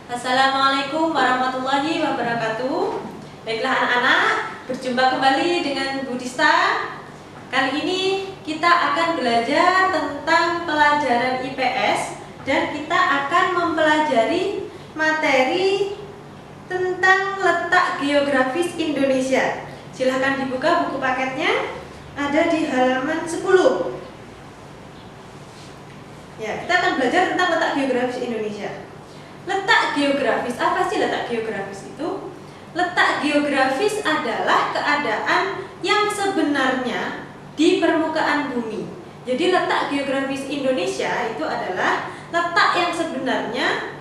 Assalamualaikum warahmatullahi wabarakatuh. Baiklah anak-anak, berjumpa kembali dengan Bu Dista. Kali ini kita akan belajar tentang pelajaran IPS dan kita akan mempelajari materi tentang letak geografis Indonesia. Silahkan dibuka buku paketnya, ada di halaman 10. Ya, kita akan belajar tentang letak geografis Indonesia. Letak geografis, apa sih letak geografis itu? Letak geografis adalah keadaan yang sebenarnya di permukaan bumi. Jadi letak geografis Indonesia itu adalah letak yang sebenarnya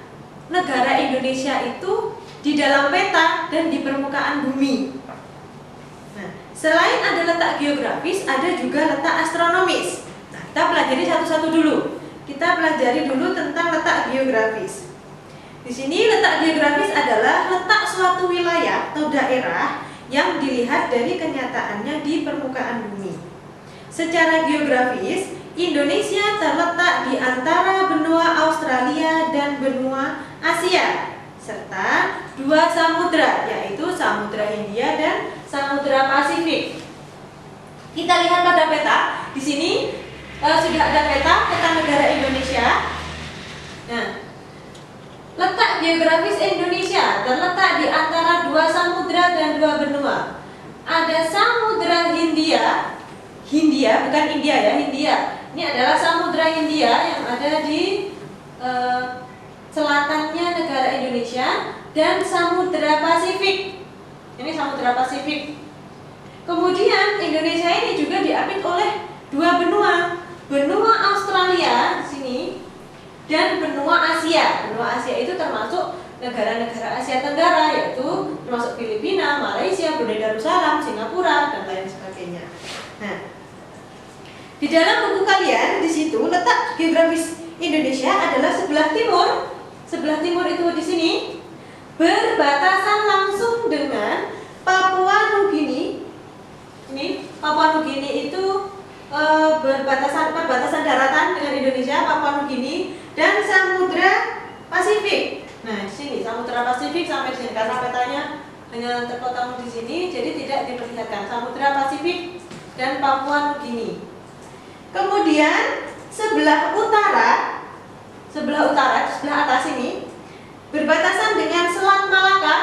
negara Indonesia itu di dalam peta dan di permukaan bumi. Nah, selain ada letak geografis, ada juga letak astronomis. Nah, kita pelajari satu-satu dulu. Kita pelajari dulu tentang letak geografis. Di sini letak geografis adalah letak suatu wilayah atau daerah yang dilihat dari kenyataannya di permukaan bumi. Secara geografis, Indonesia terletak di antara benua Australia dan benua Asia, serta dua samudra, yaitu Samudra Hindia dan Samudra Pasifik. Kita lihat pada peta. Di sini sudah ada peta negara Indonesia. Nah, letak geografis Indonesia terletak di antara dua samudra dan dua benua. Ada Samudra Hindia, bukan India ya, Hindia. Ini adalah Samudra Hindia yang ada di selatannya negara Indonesia, dan Samudra Pasifik. Ini Samudra Pasifik. Kemudian Indonesia ini juga diapit oleh dua benua Australia di sini dan benua Asia. Benua Asia itu termasuk negara-negara Asia Tenggara, yaitu termasuk Filipina, Malaysia, Brunei Darussalam, Singapura, dan lain sebagainya. Nah, di dalam buku kalian di situ letak geografis Indonesia adalah sebelah timur. Sebelah timur itu di sini berbatasan langsung dengan Papua Nugini. Ini Papua Nugini itu perbatasan daratan dengan Indonesia, Papua Nugini, dan Samudra Pasifik. Nah, di sini Samudra Pasifik sampai di sini karena petanya hanya terpotong di sini, jadi tidak diperlihatkan Samudra Pasifik dan Papua Nugini. Kemudian sebelah utara, sebelah atas ini berbatasan dengan Selat Malaka.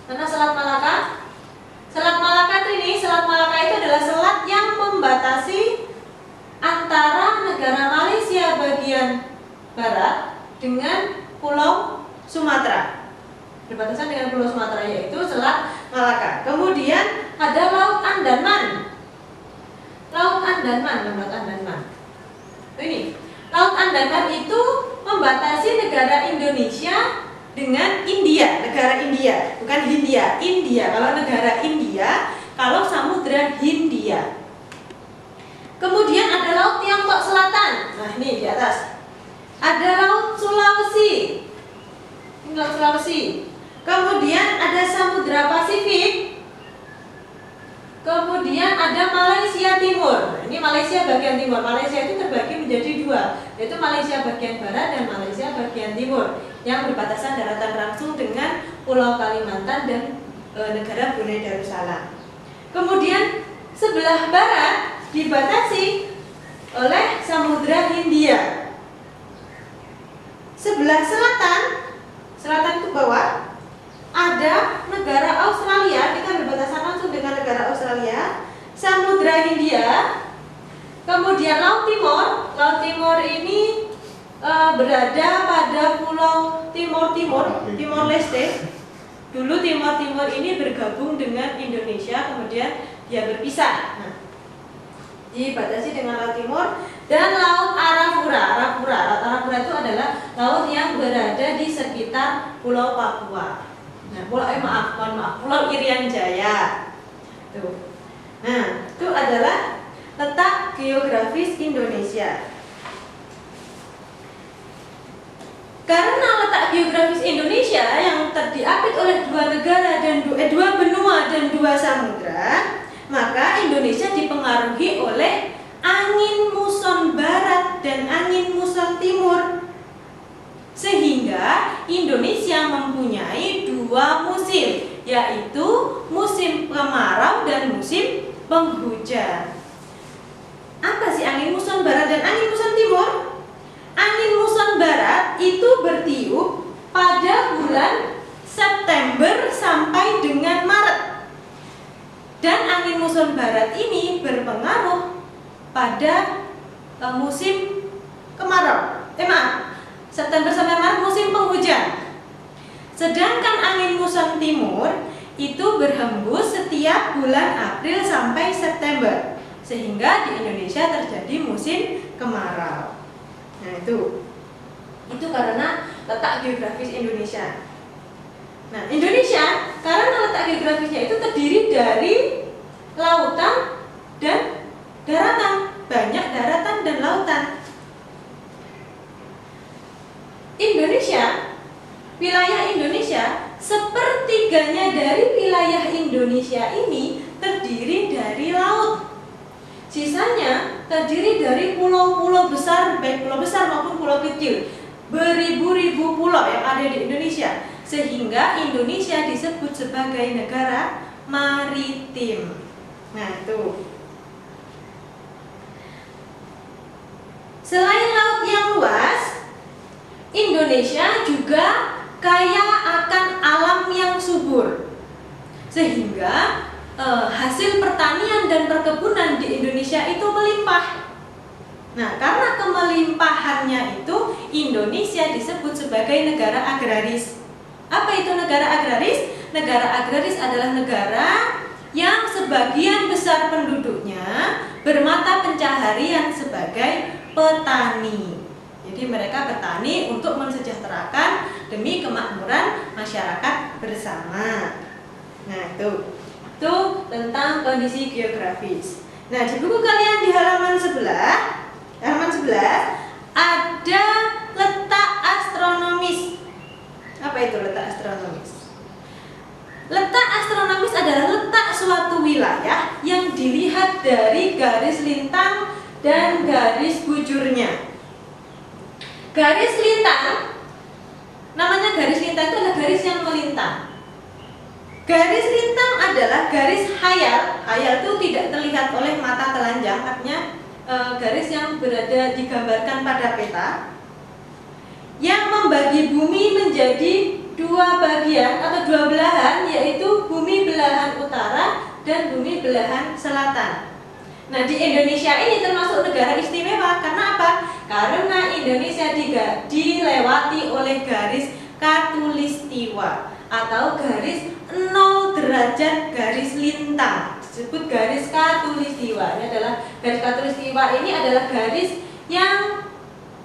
Mana Selat Malaka? Selat Malaka itu adalah selat yang membatasi antara negara Malaysia bagian barat dengan Pulau Sumatera. Berbatasan dengan Pulau Sumatera, yaitu Selat Malaka. Kemudian ada Laut Andaman. Laut Andaman. Ini Laut Andaman itu membatasi negara Indonesia dengan India, negara India, bukan Hindia, India. Kalau negara India, kalau Samudra Hindia. Kemudian ada Laut Tiongkok Selatan. Nah, ini di atas. Ada Laut Sulawesi. Ini Laut Sulawesi. Kemudian ada Samudra Pasifik. Kemudian ada Malaysia Timur. Nah, ini Malaysia bagian timur. Malaysia itu terbagi menjadi dua, yaitu Malaysia bagian barat dan Malaysia bagian timur, yang berbatasan daratan langsung dengan Pulau Kalimantan dan negara Brunei Darussalam. Kemudian sebelah barat dibatasi oleh Samudra Hindia. Sebelah selatan ke bawah ada negara Australia. Kita berbatasan langsung dengan negara Australia, Samudra Hindia. Kemudian Laut Timur ini berada pada Pulau Timor Leste. Dulu Timur ini bergabung dengan Indonesia, kemudian dia berpisah. Nah, dibatasi dengan Laut Timur dan Laut Arafura. Laut Arafura itu adalah laut yang berada di sekitar Pulau Papua. Nah, Pulau Irian Jaya. Tuh. Nah, itu adalah letak geografis Indonesia. Karena letak geografis Indonesia yang diapit oleh dua negara dan dua benua dan dua samudra, maka Indonesia dipengaruhi oleh angin muson barat dan angin muson timur. Sehingga Indonesia mempunyai dua musim, yaitu musim kemarau dan musim penghujan. Apa sih angin muson barat dan angin muson timur? Angin muson barat itu bertiup pada bulan September sampai dengan Maret. Dan angin muson barat ini berpengaruh pada musim kemarau. September sampai Maret musim penghujan. Sedangkan angin muson timur itu berhembus setiap bulan April sampai September, sehingga di Indonesia terjadi musim kemarau. Nah, itu karena letak geografis Indonesia. Nah, Indonesia karena letak geografisnya itu terdiri dari lautan dan daratan, banyak daratan dan lautan. Wilayah Indonesia, sepertiganya dari wilayah Indonesia ini terdiri dari laut. Sisanya terdiri dari pulau-pulau besar, baik pulau besar maupun pulau kecil. Beribu-ribu pulau yang ada di Indonesia, sehingga Indonesia disebut sebagai negara maritim. Nah, itu. Selain laut yang luas, Indonesia juga kaya akan alam yang subur, sehingga hasil pertanian dan perkebunan di Indonesia itu melimpah. Nah, karena kemelimpahannya itu, Indonesia disebut sebagai negara agraris. Apa itu negara agraris? Negara agraris adalah negara yang sebagian besar penduduknya bermata pencaharian sebagai petani. Jadi mereka bertani untuk mensejahterakan demi kemakmuran masyarakat bersama. Nah, itu tentang kondisi geografis. Nah, di buku kalian di halaman 11 ada letak astronomis. Apa itu letak astronomis? Letak astronomis adalah letak suatu wilayah yang dilihat dari garis lintang dan garis bujurnya. Garis lintang, namanya garis lintang itu adalah garis yang melintang. Garis lintang adalah garis khayal. Khayal itu tidak terlihat oleh mata telanjang, artinya garis yang berada digambarkan pada peta, yang membagi bumi menjadi dua bagian atau dua belahan, yaitu bumi belahan utara dan bumi belahan selatan. Nah, di Indonesia ini termasuk negara istimewa. Karena apa? Karena Indonesia dilewati oleh garis khatulistiwa atau garis 0 derajat garis lintang. Disebut garis khatulistiwa. Ini adalah garis khatulistiwa ini adalah garis yang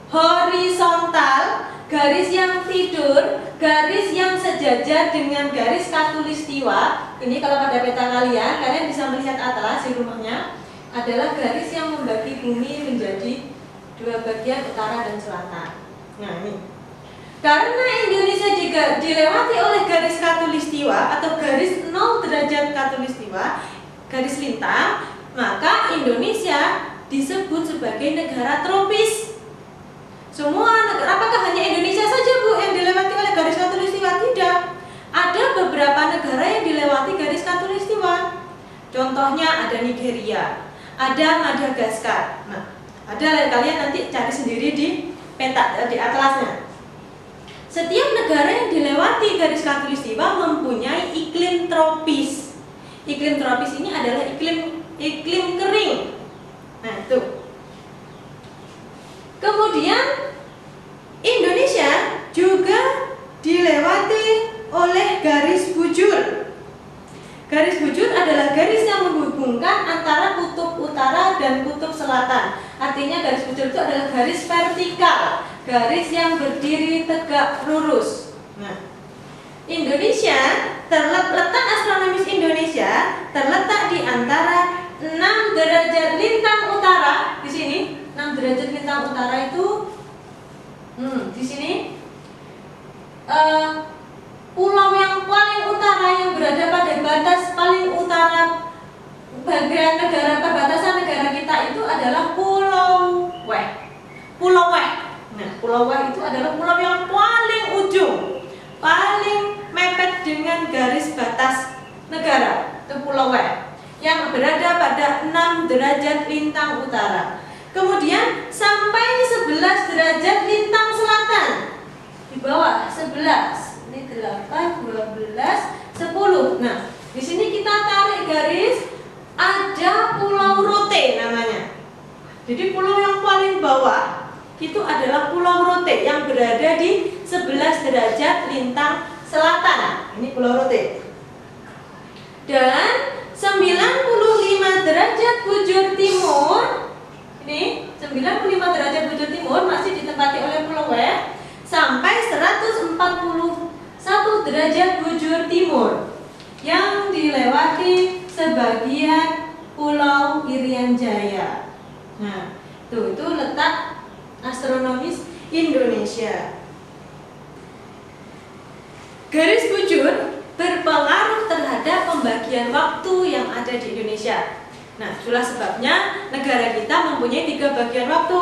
horizontal, garis yang tidur, garis yang sejajar dengan garis khatulistiwa. Ini kalau pada peta kalian bisa melihat atlas di rumahnya. Adalah garis yang membagi bumi menjadi dua bagian, utara dan selatan. Nah, ini karena Indonesia juga dilewati oleh garis khatulistiwa atau garis 0 derajat khatulistiwa, garis lintang, maka Indonesia disebut sebagai negara tropis. Semua negara, apakah hanya Indonesia saja, Bu, yang dilewati oleh garis khatulistiwa? Tidak. Ada beberapa negara yang dilewati garis khatulistiwa. Contohnya ada Nigeria, ada Madagaskar. Nah, ada, kalian nanti cari sendiri di peta, di atlasnya. Setiap negara yang dilewati garis khatulistiwa mempunyai iklim tropis. Iklim tropis ini adalah iklim kering. Nah, itu. Kemudian Indonesia juga dilewati oleh garis bujur. Garis bujur adalah garis yang menghubungkan antara kutub utara dan kutub selatan. Artinya garis bujur itu adalah garis vertikal, garis yang berdiri tegak lurus. Nah, Indonesia letak astronomis Indonesia terletak di antara 6 derajat lintang utara. Di sini 6 derajat lintang utara itu di sini pulau yang paling utara yang berada pada batas paling utara bagian negara perbatasan negara kita itu adalah Pulau Weh. Pulau Weh. Nah, Pulau Weh itu adalah pulau yang paling ujung. derajat lintang utara. Kemudian sampai 11 derajat lintang selatan. Di bawah 11. Ini 8, 12, 10. Nah, di sini kita tarik garis, ada Pulau Rote namanya. Jadi pulau yang paling bawah itu adalah Pulau Rote yang berada di 11 derajat lintang selatan. Ini Pulau Rote. Dan 95 derajat bujur timur, ini 95 derajat bujur timur masih ditempati oleh Pulau W, sampai 141 derajat bujur timur yang dilewati sebagian Pulau Irian Jaya. Nah, itu letak astronomis Indonesia. Garis bujur berpengaruh terhadap pembagian waktu yang ada di Indonesia. Nah, itulah sebabnya negara kita mempunyai 3 bagian waktu,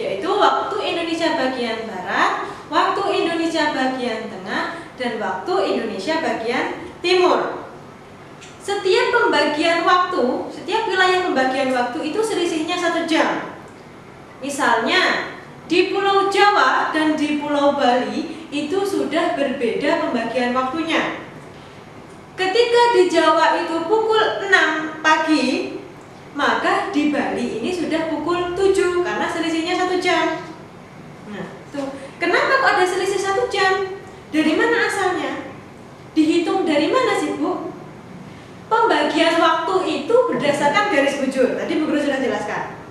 yaitu waktu Indonesia bagian barat, waktu Indonesia bagian tengah, dan waktu Indonesia bagian timur. Setiap pembagian waktu, setiap wilayah pembagian waktu itu selisihnya 1 jam. Misalnya di Pulau Jawa dan di Pulau Bali itu sudah berbeda pembagian waktunya. Ketika di Jawa itu pukul 6 pagi, maka di Bali ini sudah pukul 7 karena selisihnya 1 jam. Nah, tuh. Kenapa kok ada selisih 1 jam? Dari mana asalnya? Dihitung dari mana sih, Bu? Pembagian waktu itu berdasarkan garis bujur. Tadi Bu Guru sudah jelaskan.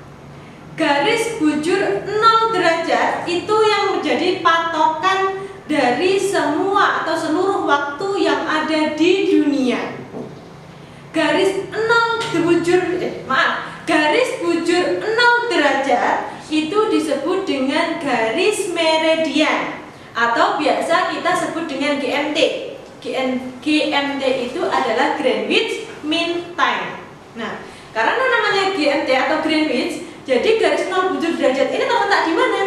Garis bujur 0 derajat itu yang menjadi patokan dari semua atau seluruh waktu yang ada di dunia. Garis bujur 0 derajat itu disebut dengan garis meridian atau biasa kita sebut dengan GMT. GMT itu adalah Greenwich Mean Time. Nah, karena namanya GMT atau Greenwich, jadi garis 0 bujur derajat ini terletak di mana?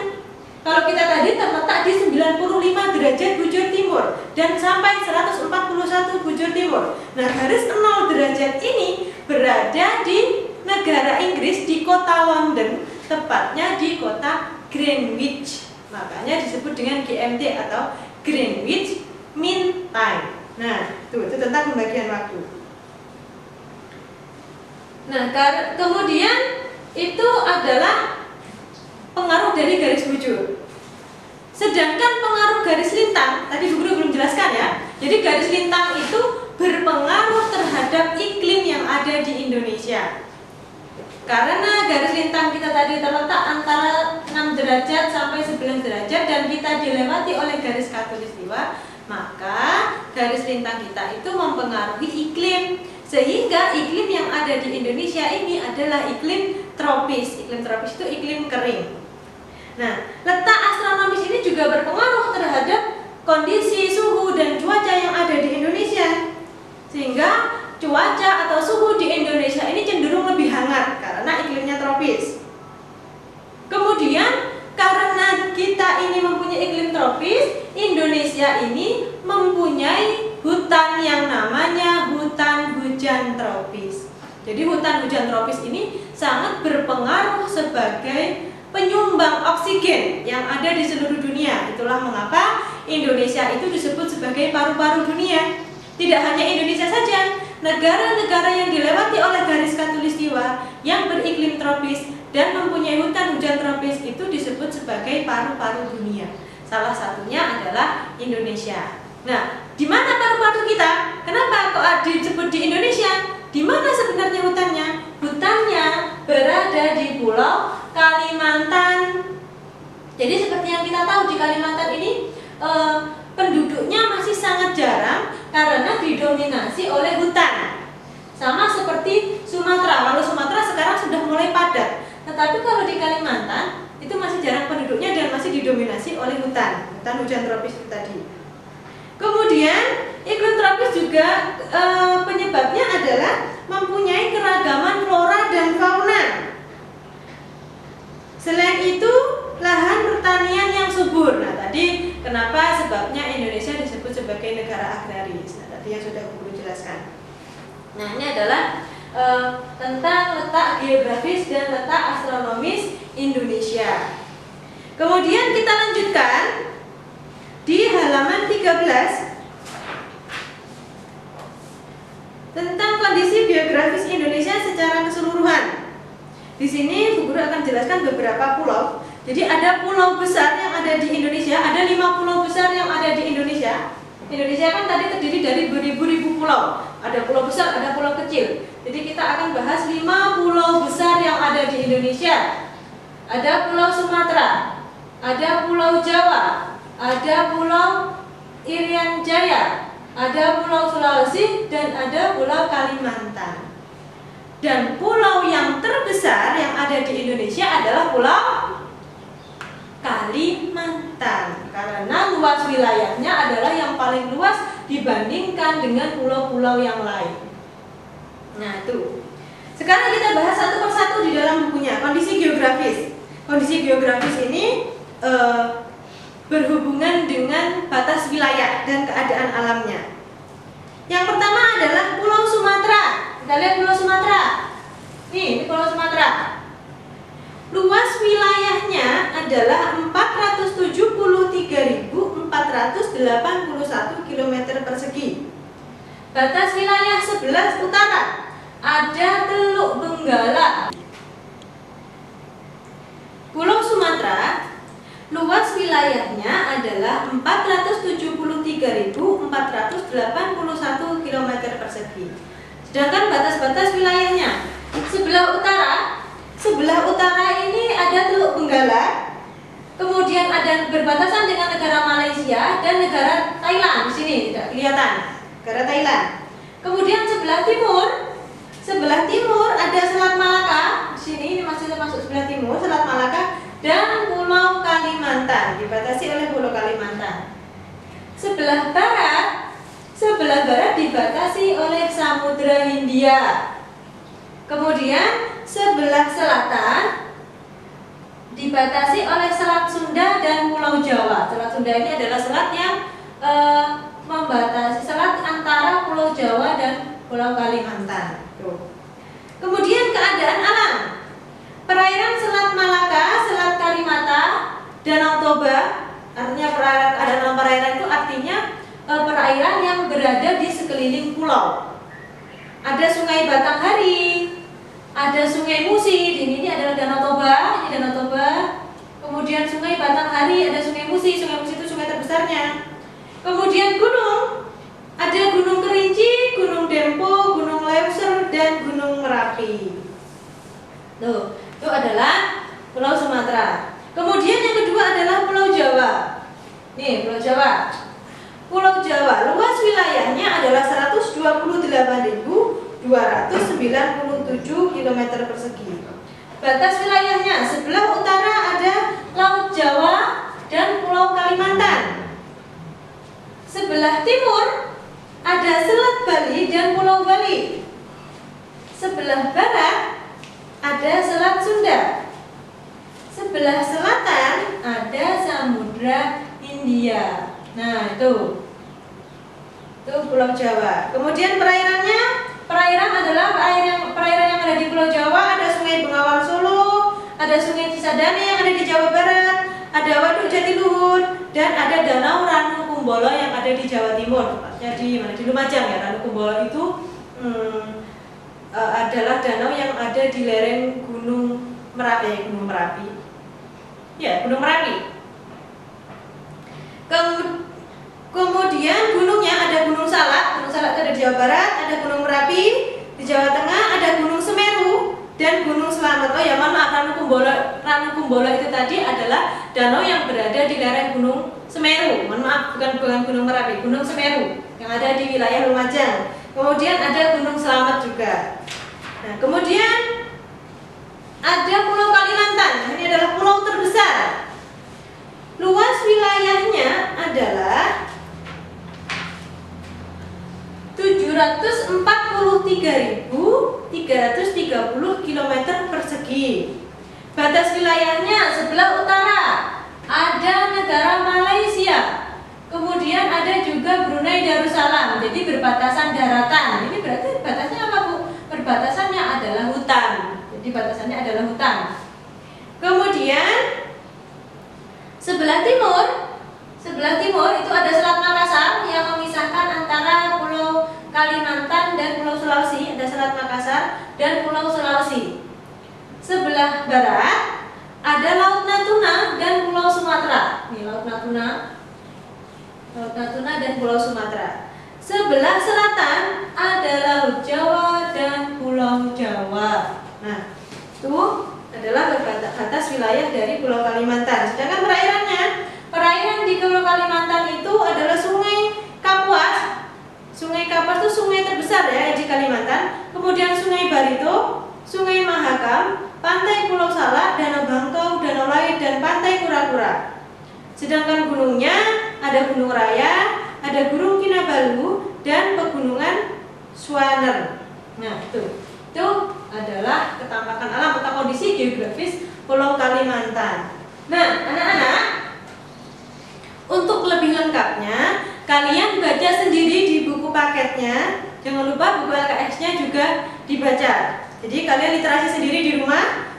Kalau kita tadi terletak di 95 derajat bujur timur dan sampai 141 bujur timur. Nah, garis 0 derajat ini berada di negara Inggris di kota London, tepatnya di kota Greenwich. Makanya disebut dengan GMT atau Greenwich Mean Time. Nah, itu tentang pembagian waktu. Nah, kemudian itu adalah pengaruh dari garis bujur. Sedangkan pengaruh garis lintang, tadi Bu Guru belum jelaskan ya. Jadi garis lintang itu berpengaruh terhadap iklim yang ada di Indonesia. Karena garis lintang kita tadi terletak antara 6 derajat sampai 11 derajat dan kita dilewati oleh garis khatulistiwa, maka garis lintang kita itu mempengaruhi iklim. Sehingga iklim yang ada di Indonesia ini adalah iklim tropis. Iklim tropis itu iklim kering. Nah, letak astronomis ini juga berpengaruh terhadap kondisi suhu dan cuaca yang ada di Indonesia. Sehingga cuaca atau suhu di Indonesia ini cenderung lebih hangat karena iklimnya tropis. Kemudian karena kita ini mempunyai iklim tropis, Indonesia ini mempunyai hutan yang namanya hutan hujan tropis. Jadi hutan hujan tropis ini sangat berpengaruh sebagai penyumbang oksigen yang ada di seluruh dunia. Itulah mengapa Indonesia itu disebut sebagai paru-paru dunia. Tidak hanya Indonesia saja, negara-negara yang dilewati oleh garis khatulistiwa yang beriklim tropis dan mempunyai hutan hujan tropis itu disebut sebagai paru-paru dunia. Salah satunya adalah Indonesia. Nah, di mana paru-paru kita? Kenapa kok disebut di Indonesia? Di mana sebenarnya hutannya? Hutannya berada di Pulau Kalimantan. Jadi seperti yang kita tahu di Kalimantan ini penduduknya masih sangat jarang karena didominasi oleh hutan. Sama seperti Sumatera. Kalau Sumatera sekarang sudah mulai padat. Tetapi kalau di Kalimantan itu masih jarang penduduknya dan masih didominasi oleh hutan. Hutan hujan tropis itu tadi. Kemudian iklim tropis juga penyebabnya adalah mempunyai keragaman flora dan fauna. Selain itu, lahan pertanian yang subur. Nah, tadi kenapa sebabnya Indonesia disebut sebagai negara agraris. Nah, tadi yang sudah Guru jelaskan. Nah, ini adalah tentang letak geografis dan letak astronomis Indonesia. Kemudian kita lanjutkan di halaman 13 tentang kondisi geografis Indonesia secara keseluruhan. Di sini Bu Guru akan jelaskan beberapa pulau. Jadi ada pulau besar yang ada di Indonesia, ada 5 pulau besar yang ada di Indonesia. Indonesia kan tadi terdiri dari beribu-ribu pulau. Ada pulau besar, ada pulau kecil. Jadi kita akan bahas 5 pulau besar yang ada di Indonesia. Ada Pulau Sumatera, ada Pulau Jawa, ada Pulau Irian Jaya, ada Pulau Sulawesi, dan ada Pulau Kalimantan. Dan pulau yang terbesar yang ada di Indonesia adalah Pulau Kalimantan, karena luas wilayahnya adalah yang paling luas dibandingkan dengan pulau-pulau yang lain. Nah itu. Sekarang kita bahas satu persatu di dalam bukunya. Kondisi geografis. Kondisi geografis ini berhubungan dengan batas wilayah dan keadaan alamnya. Yang pertama adalah Pulau Sumatera. Kita lihat Pulau Sumatera. Ini Pulau Sumatera. Luas wilayahnya adalah 473.481 km persegi. Batas wilayah sebelah utara ada Teluk Benggala. Pulau Sumatera luas wilayahnya adalah 473.481 km persegi. Sedangkan batas-batas wilayahnya sebelah utara ini ada Teluk Benggala, kemudian ada berbatasan dengan negara Malaysia dan negara Thailand. Di sini tidak kelihatan, negara Thailand. Kemudian sebelah timur ada Selat Malaka. Di sini ini masih termasuk sebelah timur, Selat Malaka, dan Pulau Kalimantan, dibatasi oleh Pulau Kalimantan. Sebelah barat dibatasi oleh Samudra Hindia. Kemudian sebelah selatan dibatasi oleh Selat Sunda dan Pulau Jawa. Selat Sunda ini adalah selat yang membatasi selat antara Pulau Jawa dan Pulau Kalimantan. Kemudian keadaan alam. Perairan Selat Malaka, Selat Karimata, Danau Toba, artinya perairan itu artinya perairan yang berada di sekeliling pulau. Ada Sungai Batanghari, ada Sungai Musi. Ini adalah Danau Toba, ini Danau Toba. Kemudian Sungai Batanghari, ada Sungai Musi. Sungai Musi itu sungai terbesarnya. Kemudian gunung, ada Gunung Kerinci, Gunung Dempo, Gunung Leuser, dan Gunung Merapi. Tuh, itu adalah Pulau Sumatera. Kemudian yang kedua adalah Pulau Jawa. Nih, Pulau Jawa. Pulau Jawa luas wilayahnya adalah 128.297 km persegi. Batas wilayahnya sebelah utara ada Laut Jawa dan Pulau Kalimantan. Sebelah timur ada Selat Bali dan Pulau Bali. Sebelah barat ada Selat Sunda. Sebelah selatan ada Samudra Hindia. Nah, itu Pulau Jawa. Kemudian perairan adalah perairan yang ada di Pulau Jawa. Ada Sungai Bengawan Solo, ada Sungai Cisadane yang ada di Jawa Barat, ada Waduk Jatiluhur, dan ada Danau Ranu Kumbolo yang ada di Jawa Timur. Tepatnya di Lumajang ya. Ranu Kumbolo itu adalah danau yang ada di lereng Gunung Merapi. Gunung Merapi. Kemudian gunungnya ada Gunung Salak. Gunung Salak itu ada di Jawa Barat, ada Gunung Merapi di Jawa Tengah, ada Gunung Semeru dan Gunung Slamet. Oh ya, mohon maaf, Ranu Kumbolo itu tadi adalah danau yang berada di lereng Gunung Semeru. Mohon maaf, bukan Gunung Merapi, Gunung Semeru yang ada di wilayah Lumajang. Kemudian ada Gunung Slamet juga. Nah, kemudian ada Pulau Kalimantan. Ini adalah pulau terbesar. Luas wilayahnya adalah 743.330 km persegi. Batas wilayahnya sebelah utara ada negara Malaysia. Kemudian ada juga Brunei Darussalam. Jadi berbatasan daratan. Ini berarti batasnya apa, Bu? Berbatasan batasannya adalah hutan. Kemudian sebelah timur itu ada Selat Makassar yang memisahkan antara Pulau Kalimantan dan Pulau Sulawesi. Ada Selat Makassar dan Pulau Sulawesi. Sebelah barat ada Laut Natuna dan Pulau Sumatera. Nih Laut Natuna dan Pulau Sumatera. Sebelah selatan ada Laut Jawa dan Pulau Jawa. Nah, itu adalah batas wilayah dari Pulau Kalimantan. Sedangkan perairan di Pulau Kalimantan itu adalah Sungai Kapuas. Sungai Kapuas itu sungai terbesar ya di Kalimantan. Kemudian Sungai Barito, Sungai Mahakam, Pantai Pulau Salak, Danau Bangkau, Danau Lain, dan Pantai Kura-Kura. Sedangkan gunungnya ada Gunung Raya, ada Gunung Kinabalu, dan Pegunungan Swaner. Nah, itu adalah ketampakan alam atau kondisi geografis Pulau Kalimantan. Nah, anak-anak, untuk lebih lengkapnya kalian baca sendiri di buku paketnya. Jangan lupa buku LKS-nya juga dibaca. Jadi kalian literasi sendiri di rumah,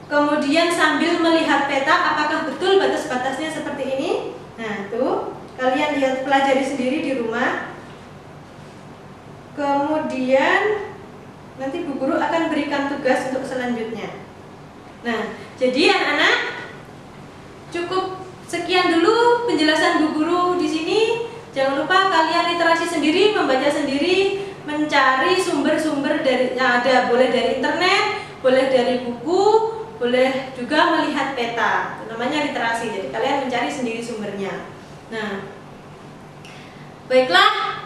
kemudian sambil melihat peta apakah betul batas-batasnya seperti ini. Nah, tuh kalian lihat, pelajari sendiri di rumah. Kemudian nanti Bu Guru akan berikan tugas untuk selanjutnya. Nah, jadi anak-anak, cukup sekian dulu penjelasan Bu Guru di sini. Jangan lupa kalian literasi sendiri, membaca sendiri, mencari sumber-sumber dari yang ada, boleh dari internet, boleh dari buku, boleh juga melihat peta. Itu namanya literasi. Jadi kalian mencari sendiri sumbernya. Nah, baiklah.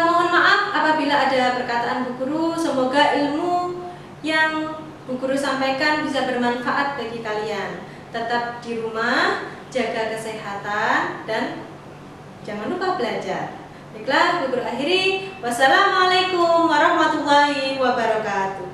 Mohon maaf apabila ada perkataan Bu Guru. Semoga ilmu yang Bu Guru sampaikan bisa bermanfaat bagi kalian. Tetap di rumah, jaga kesehatan, dan jangan lupa belajar. Baiklah, Bu Guru akhiri. Wassalamualaikum warahmatullahi wabarakatuh.